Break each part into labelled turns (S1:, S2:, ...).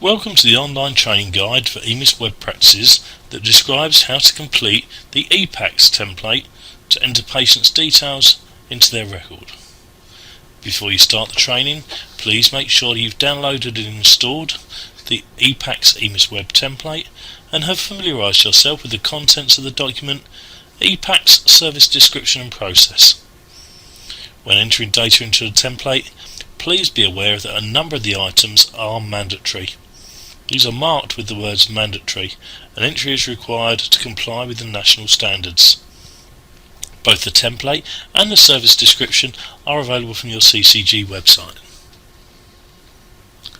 S1: Welcome to the online training guide for EMIS web practices that describes how to complete the EPACCS template to enter patients' details into their record. Before you start the training, please make sure you've downloaded and installed the EPACCS EMIS web template and have familiarised yourself with the contents of the document EPACCS Service Description and Process. When entering data into the template, please be aware that a number of the items are mandatory. These are marked with the words mandatory, and entry is required to comply with the national standards. Both the template and the service description are available from your CCG website.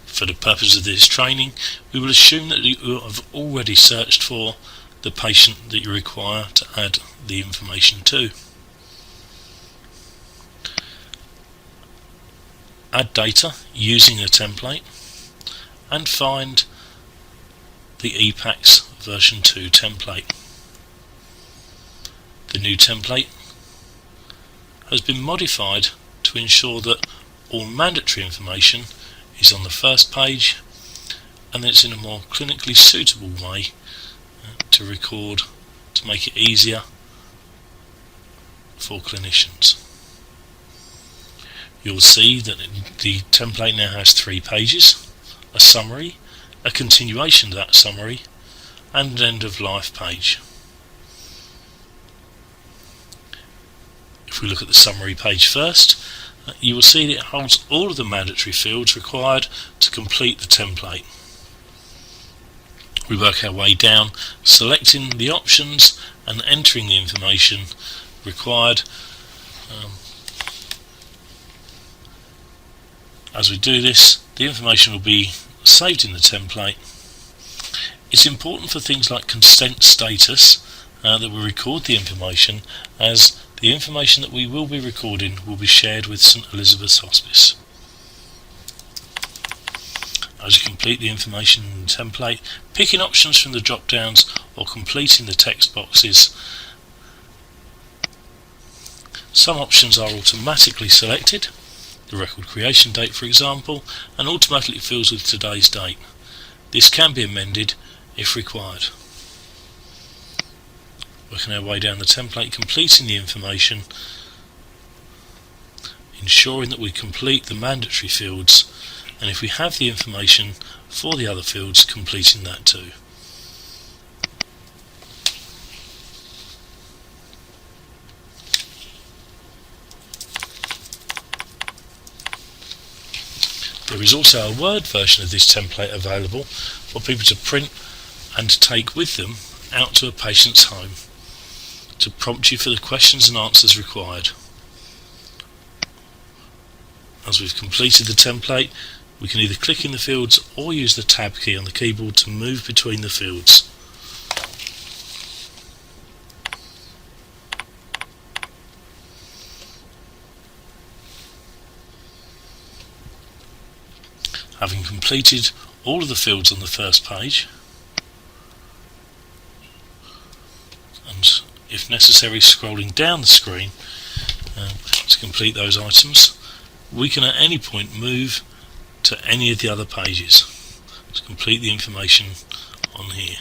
S1: For the purpose of this training, we will assume that you have already searched for the patient that you require to add the information to. Add data using a template and find the EPACCS version 2 template. The new template has been modified to ensure that all mandatory information is on the first page and that it's in a more clinically suitable way to record to make it easier for clinicians. You'll see that the template now has 3 pages, a summary, a continuation of that summary, and an end of life page. If we look at the summary page first, you will see that it holds all of the mandatory fields required to complete the template. We work our way down, selecting the options and entering the information required. As we do this, the information will be saved in the template. It's important for things like consent status that we record the information, as the information that we will be recording will be shared with St Elizabeth's Hospice. As you complete the information in the template, picking options from the drop downs or completing the text boxes. Some options are automatically selected, the record creation date for example, and automatically fills with today's date. This can be amended if required. Working our way down the template, completing the information, ensuring that we complete the mandatory fields, and if we have the information for the other fields, completing that too. There is also a Word version of this template available for people to print and take with them out to a patient's home to prompt you for the questions and answers required. As we've completed the template, we can either click in the fields or use the Tab key on the keyboard to move between the fields. Having completed all of the fields on the first page, and if necessary scrolling down the screen to complete those items, we can at any point move to any of the other pages to complete the information on here.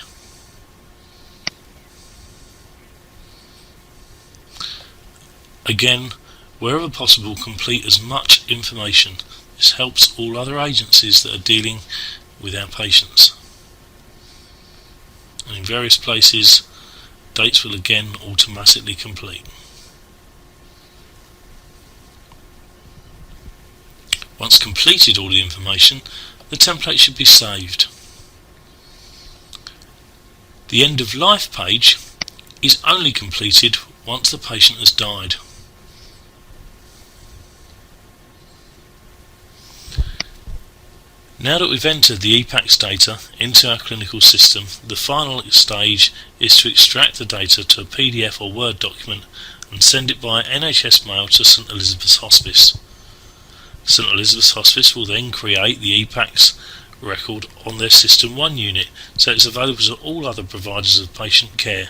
S1: Again, wherever possible, complete as much information. This helps all other agencies that are dealing with our patients. And in various places, dates will again automatically complete. Once completed all the information, the template should be saved. The end of life page is only completed once the patient has died. Now that we've entered the EPACCS data into our clinical system, the final stage is to extract the data to a PDF or Word document and send it by NHS mail to St Elizabeth's Hospice. St Elizabeth's Hospice will then create the EPACCS record on their System 1 unit, so it's available to all other providers of patient care.